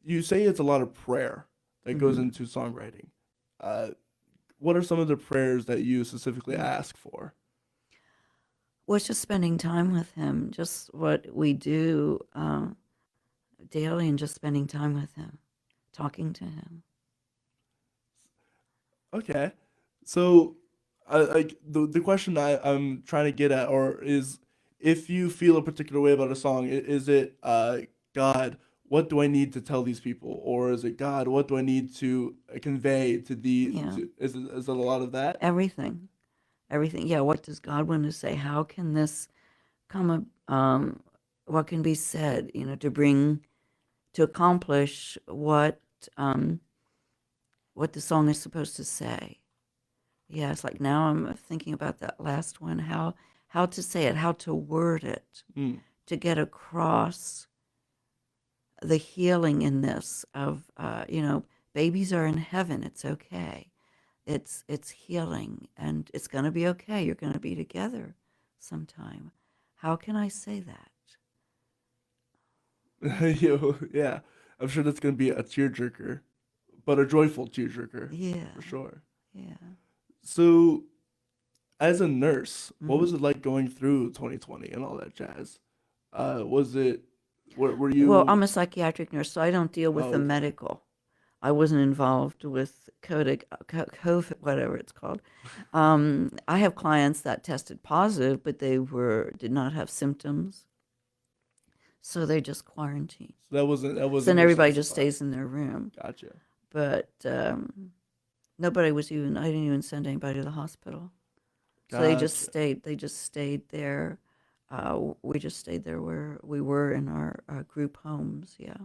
you say it's a lot of prayer that goes Hmm. into songwriting. Uh, what are some of the prayers that you specifically Mm. ask for? Well, it's just spending time with him, just what we do daily, and just spending time with him, talking to him. Okay, so like the question I'm trying to get at, or is if you feel a particular way about a song, is it God, what do I need to tell these people, or is it God, what do I need to convey to Yeah, is it a lot of that? everything, everything. Yeah, what does God want to say? How can this come up? What can be said? To bring, to accomplish um, what the song is supposed to say. Yeah, it's like now I'm thinking about that last one, how to say it, how to word it, Hmm. to get across the healing in this of babies are in heaven. It's okay. It's healing, and it's going to be okay. You're going to be together sometime. How can I say that? Yeah, I'm sure that's gonna be a tearjerker, but a joyful tearjerker Yeah, for sure. yeah. So, as a nurse, what Hmm. was it like going through 2020 and all that jazz? Was it, were Well, you, I'm a psychiatric nurse, so I don't deal with oh, the okay. medical. I wasn't involved with COVID, whatever it's called. I have clients that tested positive, but they did not have symptoms, so they just quarantine. That So wasn't then your everybody just specified. stays in their room. Gotcha. But nobody was even. I didn't even send anybody to the hospital. So they just Gotcha. stayed. They just stayed there. We just stayed there where we were in our group homes. Yeah.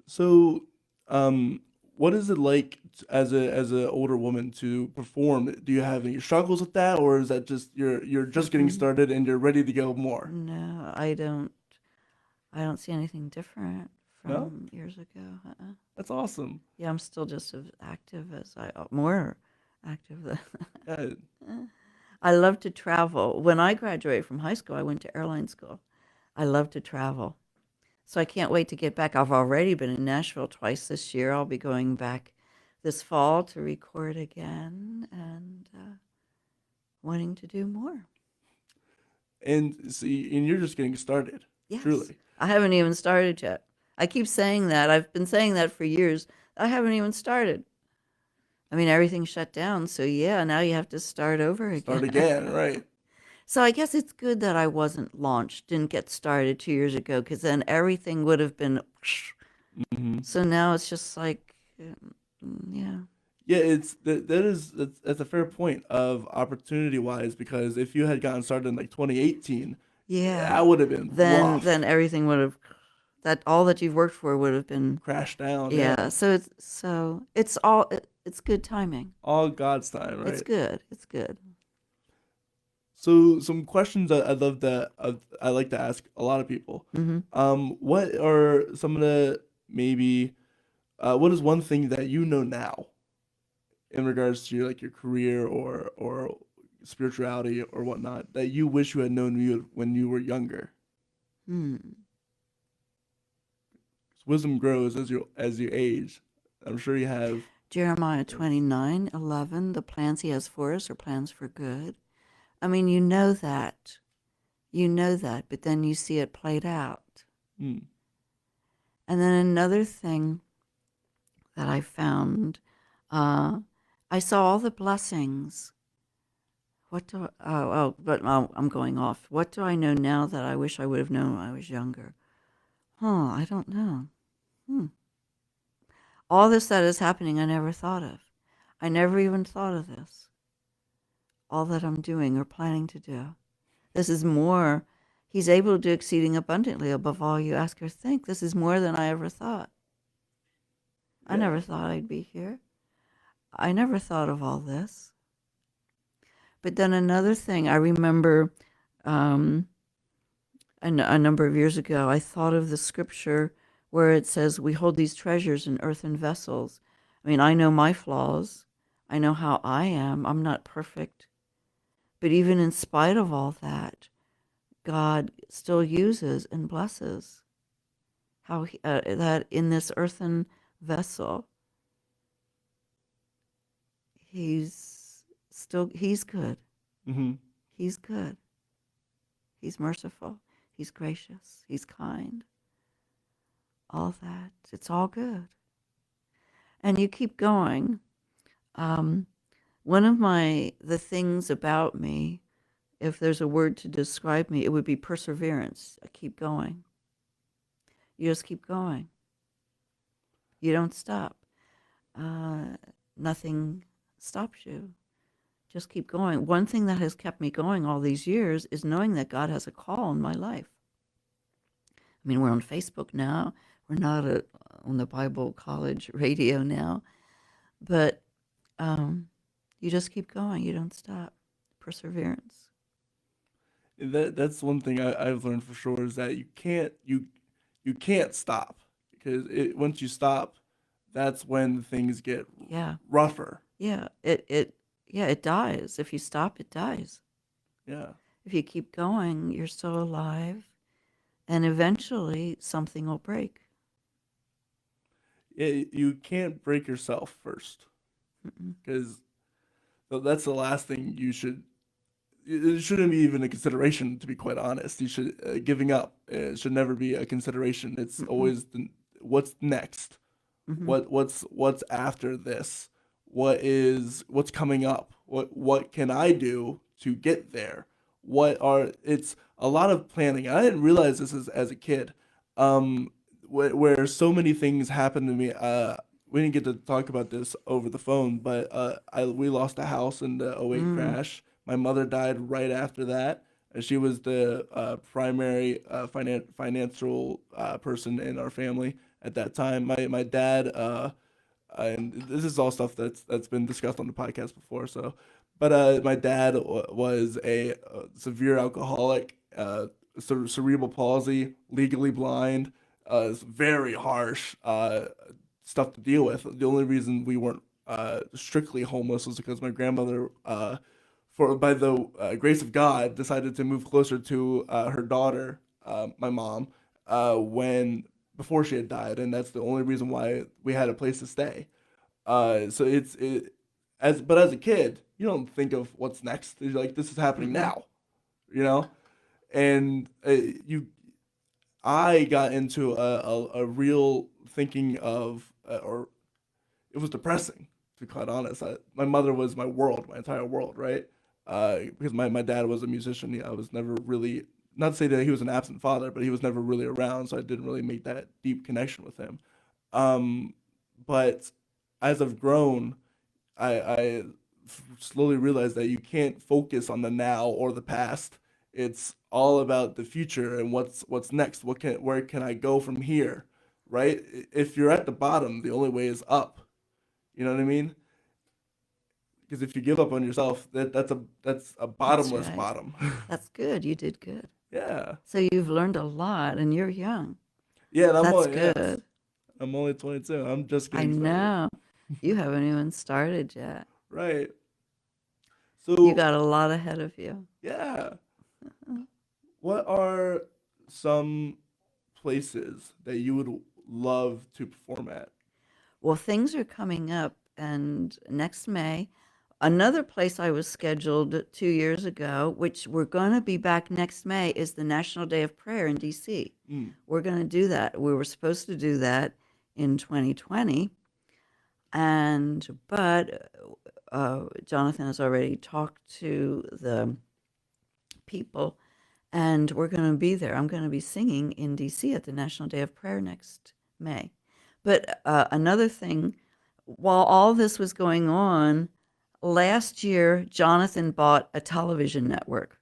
So, what is it like as a older woman to perform? Do you have any struggles with that, or is that just you're just getting Mm-mm. started and you're ready to go more? No, I don't. I don't see anything different No, from years ago. that's awesome. Yeah, I'm still just as active as more active than. Yeah, I love to travel. When I graduated from high school, I went to airline school. I love to travel. So I can't wait to get back. I've already been in Nashville twice this year. I'll be going back this fall to record again, and wanting to do more. and see, and you're just getting started, Yes. truly. I haven't even started yet. I keep saying that. I've been saying that for years. I haven't even started. I mean, everything shut down. So, yeah, now you have to start over again. Start again, right? So, I guess it's good that I wasn't launched, didn't get started 2 years ago, because then everything would have been. Hmm. So now it's just like, yeah. Yeah, that's a fair point of opportunity wise because if you had gotten started in like 2018, Yeah. that would have been Then rough, everything would have, that all that you've worked for would have been. crashed down. Yeah. Yeah, So it's good timing. all God's time, It's right? good. It's good. So some questions that I'd love to I like to ask a lot of people. Hmm. What are some of the maybe what is one thing that you know now in regards to like your career or spirituality or whatnot that you wish you had known when you were younger? Hmm. Wisdom grows as you age. I'm sure you have Jeremiah things. 29:11. The plans he has for us are plans for good. I mean, you know that. You know that, but then you see it played out. Hmm. And then another thing that I found, uh, I saw all the blessings. But I'm going off. What do I know now that I wish I would have known when I was younger? I don't know. Hmm. All this that is happening, I never thought of. I never even thought of this. All that I'm doing or planning to do. This is more. He's able to do exceeding abundantly above all you ask or think. This is more than I ever thought. I Yeah. never thought I'd be here. I never thought of all this. But then another thing, I remember um, a number of years ago, I thought of the scripture where it says, we hold these treasures in earthen vessels. I mean, I know my flaws. I know how I am. I'm not perfect. But even in spite of all that, God still uses and blesses. how that in this earthen vessel, he's good. Mm-hmm. He's good. He's merciful. He's gracious. He's kind. All that. It's all good. And you keep going. One of the things about me, if there's a word to describe me, it would be perseverance. I keep going. You just keep going. You don't stop. Nothing stops you. Just keep going. One thing that has kept me going all these years is knowing that God has a call in my life. I mean, we're on Facebook now. We're not on the Bible college radio now. But you just keep going. You don't stop. Perseverance. That's one thing I've learned for sure is that you can't stop because once you stop, that's when things get Yeah. rougher. Yeah. It dies. If you stop, it dies. Yeah. If you keep going, you're still alive, and eventually something will break. You can't break yourself first because that's the last thing you should. It shouldn't be even a consideration, to be quite honest. You should giving up. It should never be a consideration. It's Mm-mm. always what's next. Mm-hmm. What's after this? What's coming up? What can I do to get there? It's a lot of planning. I didn't realize this as a kid. Where so many things happened to me. We didn't get to talk about this over the phone, but we lost a house in the '08 Mm. crash. My mother died right after that. She was the primary financial person in our family at that time. My dad, and this is all stuff that's been discussed on the podcast before. So, but my dad was a severe alcoholic, cerebral palsy, legally blind. It's very harsh stuff to deal with. The only reason we weren't strictly homeless was because my grandmother, for by the grace of God, decided to move closer to her daughter, my mom, when before she had died, and that's the only reason why we had a place to stay. So as a kid, you don't think of what's next. You're like, this is happening Mm-mm. now, you know, and you I got into a real thinking of, or it was depressing, to be quite honest. My mother was my world, my entire world, right? Because my dad was a musician. I was never really, not to say that he was an absent father, but he was never really around, so I didn't really make that deep connection with him. Um, but as I've grown, I slowly realized that you can't focus on the now or the past. It's all about the future and what's next. Where can I go from here? Right? If you're at the bottom, the only way is up. You know what I mean? Because if you give up on yourself, that's a That's bottomless right. bottom. That's good. You did good. Yeah. So you've learned a lot, and you're young. Yeah, and That's yes. good. I'm only 22. I'm just I getting started. know. You haven't even started yet. Right. You So, got a lot ahead of you. yeah. What are some places that you would love to perform at? Well, things are coming up, and next May, another place I was scheduled 2 years ago, which we're going to be back next May, is the National Day of Prayer in DC. Mm. We're going to do that. We were supposed to do that in 2020, but Jonathan has already talked to the people, and we're going to be there. I'm going to be singing in DC at the National Day of Prayer next May. But another thing, while all this was going on, last year Jonathan bought a television network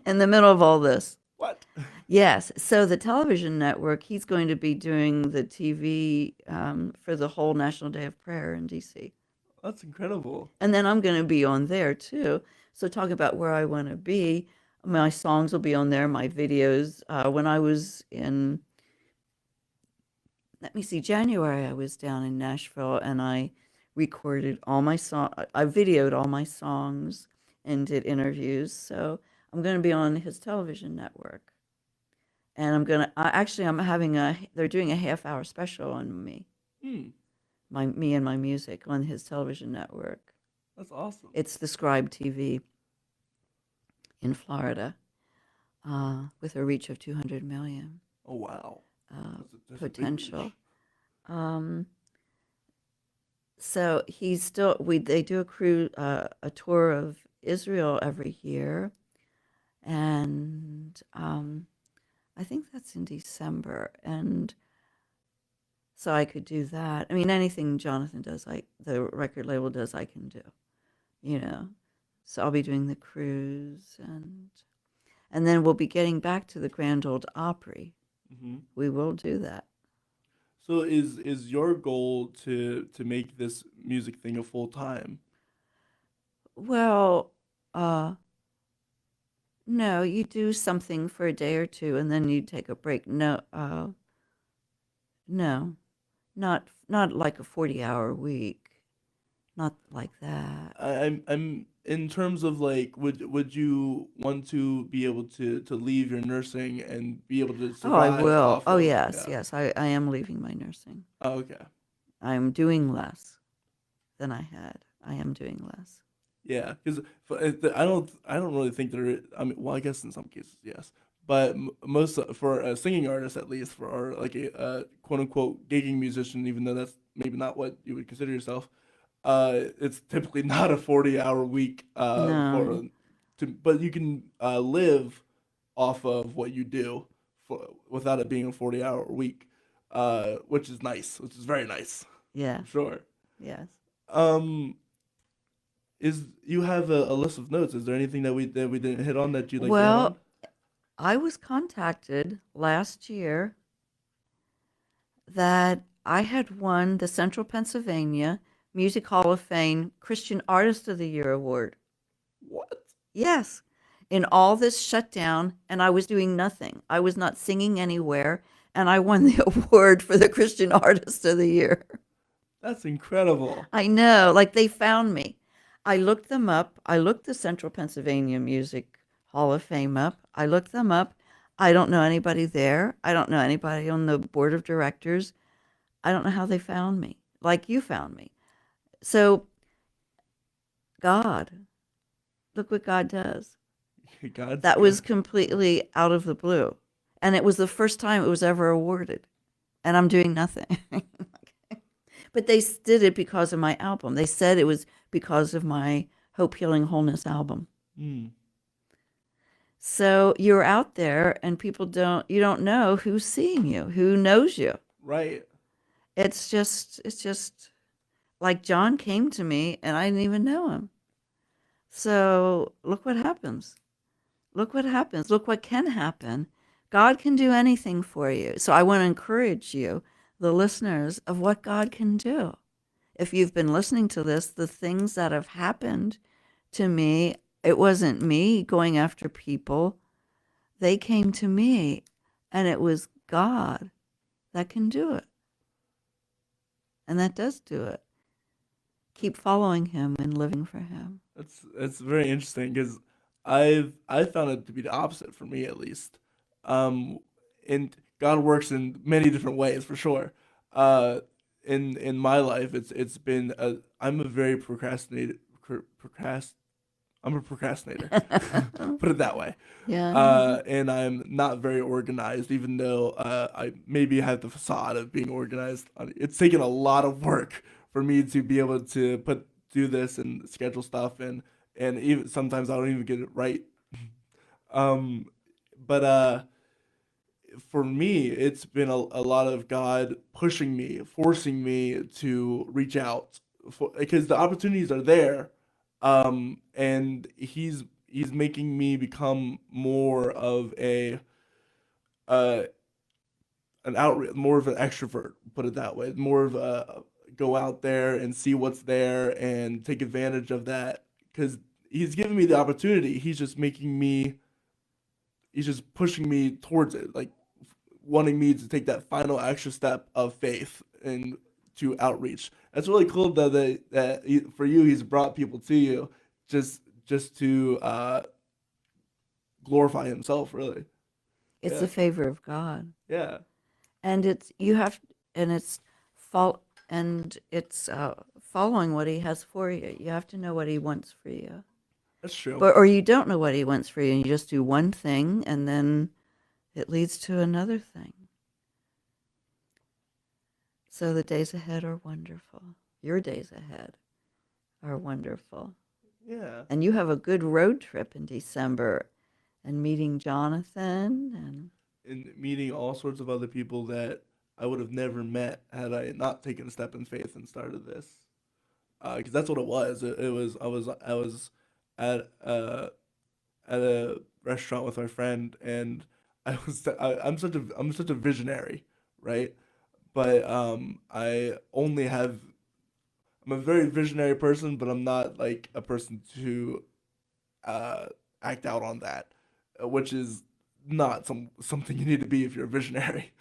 in the middle of all this. What? Yes, so the television network, he's going to be doing the TV for the whole National Day of Prayer in DC. That's incredible. And then I'm going to be on there too. So talk about where I want to be. My songs will be on there, my videos. When I was in, let me see, January, I was down in Nashville and I recorded all my I videoed all my songs and did interviews. So I'm going to be on his television network. And I'm having they're doing a half hour special on me, Hmm. me and my music on his television network. That's awesome. It's the Scribe TV in Florida, with a reach of 200 million Oh wow. That's a big potential. reach. Um, so he's still they do a tour of Israel every year, and I think that's in December, and so I could do that. I mean, anything Jonathan does, the record label does, I can do, you know. So I'll be doing the cruise, and then we'll be getting back to the Grand Old Opry. Hmm. We will do that. So is your goal to make this music thing a full time? Well, uh, no, you do something for a day or two, and then you take a break. No, no, not like a 40-hour week. Not like that. I'm in terms of like, would you want to be able to leave your nursing and be able to Oh, I survive will. off Oh, of, yes, yeah. yes. I am leaving my nursing. Oh, okay. I'm doing less than I had. I am doing less. Yeah, because I don't really think there. I mean, well, I guess in some cases yes, but most for a singing artist at least, for our like a quote unquote gigging musician, even though that's maybe not what you would consider yourself, it's typically not a 40-hour week No. but you can live off of what you do without it being a 40-hour week, which is nice, which is very nice Yes. for sure. Yes. Um, is you have a list of notes? Is there anything that we didn't hit on that you'd like to hit on? Well, I was contacted last year that I had won the Central Pennsylvania Music Hall of Fame Christian Artist of the Year award. What? Yes. In all this shutdown, and I was doing nothing. I was not singing anywhere, and I won the award for the Christian Artist of the Year. That's incredible. I know, like they found me. I looked them up. I looked the Central Pennsylvania Music Hall of Fame up. I looked them up. I don't know anybody there. I don't know anybody on the board of directors. I don't know how they found me, like you found me. So, God, look what God does. God's That good. was completely out of the blue. And it was the first time it was ever awarded. And I'm doing nothing. But they did it because of my album. They said it was because of my Hope, Healing, Wholeness album. Mm, So you're out there and you don't know who's seeing you, who knows you. right. It's just like John came to me and I didn't even know him. So look what happens. Look what happens. Look what can happen. God can do anything for you. So I want to encourage you, the listeners, of what God can do. If you've been listening to this, the things that have happened to me, it wasn't me going after people. They came to me, and it was God that can do it. And that does do it. Keep following him and living for him. That's very interesting because I found it to be the opposite for me at least. Um, and God works in many different ways for sure. Uh, in my life, it's been I'm a very I'm a procrastinator. Put it that way. Yeah. And I'm not very organized, even though I maybe have the facade of being organized. It's taken a lot of work for me to be able to do this and schedule stuff, and even sometimes I don't even get it right. Um, but for me, it's been a lot of God pushing me, forcing me to reach out because the opportunities are there, and he's making me become more of a uh more of an extrovert, put it that way, more of a go out there and see what's there and take advantage of that because he's giving me the opportunity. He's just pushing me towards it, like wanting me to take that final extra step of faith and to outreach. That's really cool for you, he's brought people to you just to glorify himself, really. It's Yeah. the favor of God. Yeah. And it's you have and it's fol- and it's following what he has for you. You have to know what he wants for you. That's true. But or you don't know what he wants for you and you just do one thing and then it leads to another thing. So the days ahead are wonderful. Your days ahead are wonderful. Yeah. And you have a good road trip in December and meeting Jonathan and And meeting all sorts of other people that I would have never met had I not taken a step in faith and started this. Because that's what it was. It was I was at at a restaurant with my friend, and I'm such a visionary, right? But I only have I'm a very visionary person, but I'm not like a person to uh act out on that, which is not something you need to be if you're a visionary.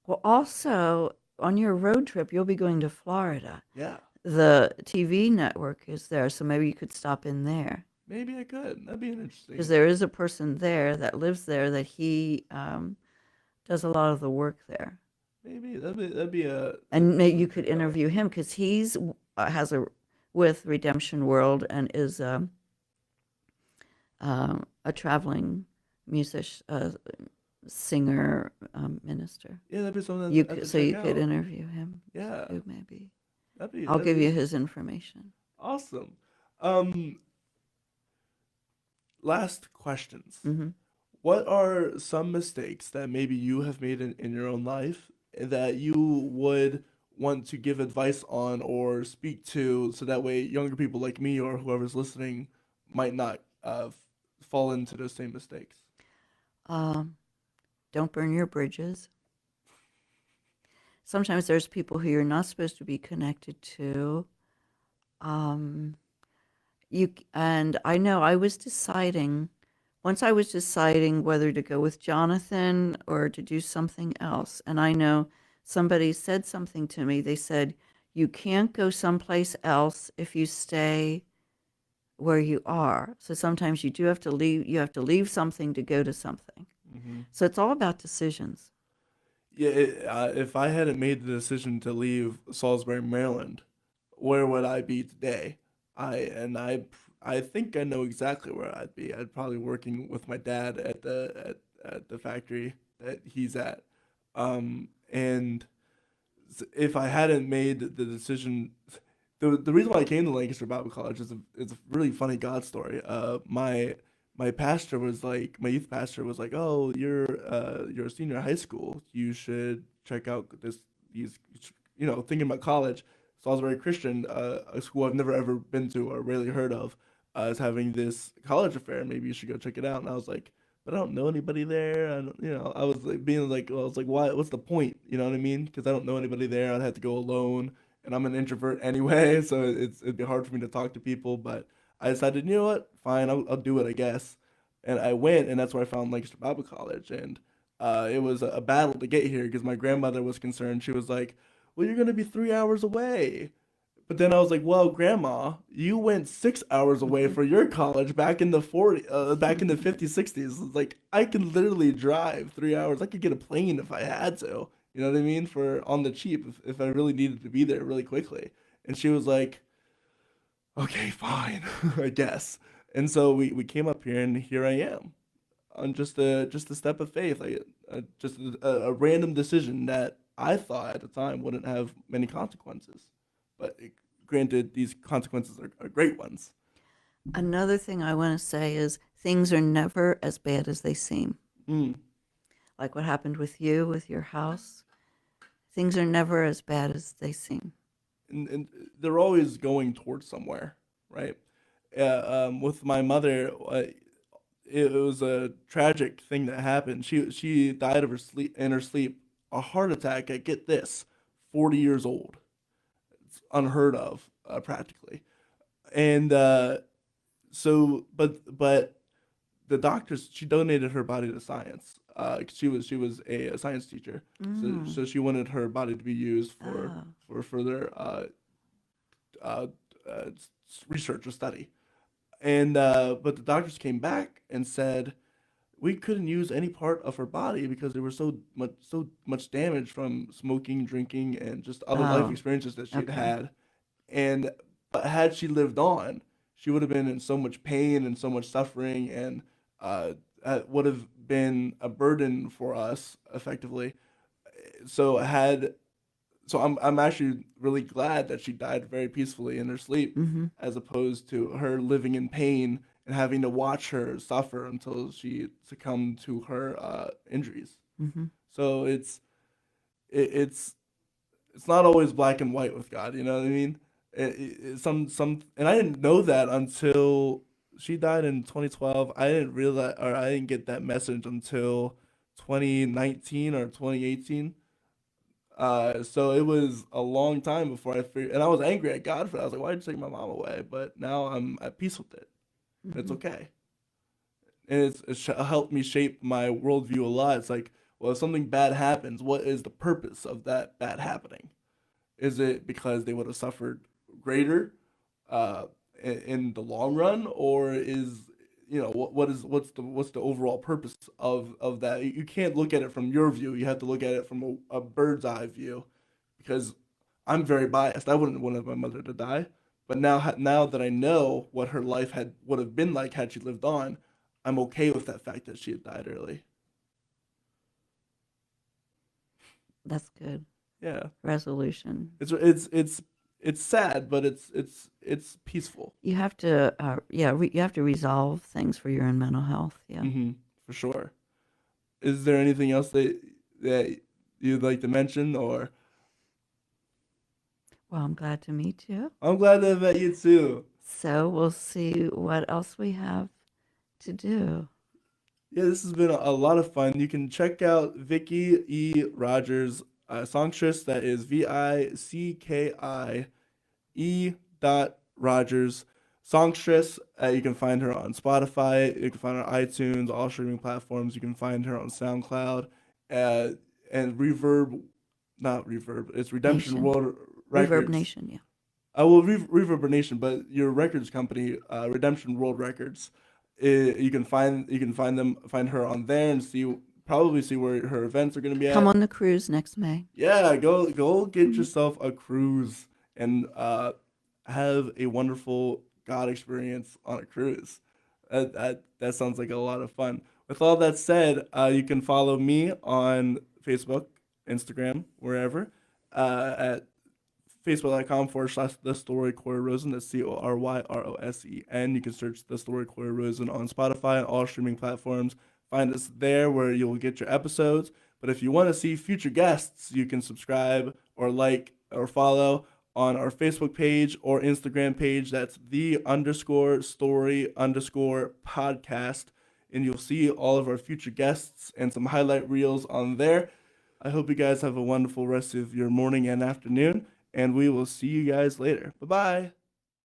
well also on your road trip you'll be going to Florida. Yeah, The TV network is there, so maybe you could stop in there maybe I could. That'd be an because interesting. there is a person there that lives there that he does a lot of the work there. Maybe that'd be And maybe something you to could check out. interview him because he's has a with Redemption World and is a traveling musician, singer, minister. Yeah, that'd be something You I have could, to so check you could out. interview him Yeah, too, maybe. I'll that'd give be you his information. awesome. Um, Last questions. Hmm. What are some mistakes that maybe you have made in your own life that you would want to give advice on or speak to so that way younger people like me or whoever's listening might not fall into those same mistakes? Um, don't burn your bridges. Sometimes there's people who you're not supposed to be connected to. Um, and I know I was deciding once I was deciding whether to go with Jonathan or to do something else. And I know somebody said something to me. They said, you can't go someplace else if you stay where you are. So sometimes you do have to leave, you have to leave something to go to something. Hmm. So it's all about decisions. Yeah, if I hadn't made the decision to leave Salisbury, Maryland, where would I be today? I think I know exactly where I'd be. I'd probably working with my dad at the factory that he's at. And if I hadn't made the decision, the reason why I came to Lancaster Bible College is a really funny God story. My pastor was like, my youth pastor was like, "Oh, you're a senior in high school. You should check out these thinking about college." So I was very Christian, a school I've never ever been to or rarely heard of, is having this college affair. Maybe you should go check it out. And I was like, but I don't know anybody there. I don't, I was like being like, well, I was like, why? What's the point? You know what I mean? Because I don't know anybody there. I'd have to go alone, and I'm an introvert anyway, so it'd be hard for me to talk to people. But I decided, you know what? Fine, I'll do it, I guess. And I went, and that's where I found Lancaster Bible College, and it was a battle to get here because my grandmother was concerned. She was like, "Well, you're gonna be 3 hours away." But then I was like, "Well, Grandma, you went 6 hours away for your college back in the 50s, 60s. Like, I can literally drive 3 hours. I could get a plane if I had to. You know what I mean? For on the cheap, if I really needed to be there really quickly." And she was like, "Okay, fine, I guess." And so we came up here, and here I am on just a step of faith, like just a random decision that I thought at the time wouldn't have many consequences, but granted, these consequences are great ones. Another thing I want to say is things are never as bad as they seem. Mm. Like what happened with you, with your house. Things are never as bad as they seem. And they're always going towards somewhere, right? With my mother, it was a tragic thing that happened. She died of her sleep in her sleep, a heart attack at, get this, 40 years old. It's unheard of, practically. And but the doctors, she donated her body to science. 'Cause she was a science teacher, Mm. so she wanted her body to be used Oh. for further uh, uh, research or study. And but the doctors came back and said, we couldn't use any part of her body because there was so much damage from smoking, drinking, and just other life Oh, experiences that she'd okay. had. And but had she lived on, she would have been in so much pain and so much suffering, and uh, would have been a burden for us effectively. So had so I'm actually really glad that she died very peacefully in her sleep, Mm-hmm. as opposed to her living in pain and having to watch her suffer until she succumbed to her injuries. Mm-hmm. So it, it's not always black and white with God. You know what I mean? Some, and I didn't know that until she died in 2012. I didn't realize, or I didn't get that message until 2019 or 2018. So it was a long time before I figured, and I was angry at God for that. I was like, why'd you take my mom away? But now I'm at peace with it. It's Mm-hmm. okay. And it's helped me shape my worldview a lot. It's like, well, if something bad happens, what is the purpose of that bad happening? Is it because they would have suffered greater uh, in the long run, or is what's the overall purpose of that? You can't look at it from your view. You have to look at it from a bird's eye view, because I'm very biased. I wouldn't want my mother to die, but now that I know what her life had would have been like had she lived on, I'm okay with that fact that she had died early. That's good. Yeah, Resolution. it's sad, but it's peaceful. You have to, you have to resolve things for your own mental health. Yeah. Mm-hmm, for sure. Is there anything else that you'd like to mention, or Well, I'm glad to meet you. I'm glad to have met you too. So we'll see what else we have to do. Yeah, this has been a lot of fun. You can check out Vicki E. Rogers, songstress. That is Vicki.Rogers, songstress. You can find her on Spotify. You can find her on iTunes, all streaming platforms. You can find her on SoundCloud, uh, and Reverb, not Reverb. It's Redemption Nation. World Reverb Records. Nation. Yeah. Well, Reverb Nation, but your records company, Redemption World Records, you can find her on there and probably see where her events are going to be Come at. on the cruise next May. Yeah, go get Mhm. yourself a cruise and have a wonderful God experience on a cruise. That sounds like a lot of fun. With all that said, you can follow me on Facebook, Instagram, wherever, at facebook.com/, the story Cory Rosen. That's CoryRosen. You can search the story Cory Rosen on Spotify and all streaming platforms. Find us there where you'll get your episodes. But if you want to see future guests, you can subscribe or like or follow on our Facebook page or Instagram page. That's the_story_podcast. And you'll see all of our future guests and some highlight reels on there. I hope you guys have a wonderful rest of your morning and afternoon, and we will see you guys later. Bye bye.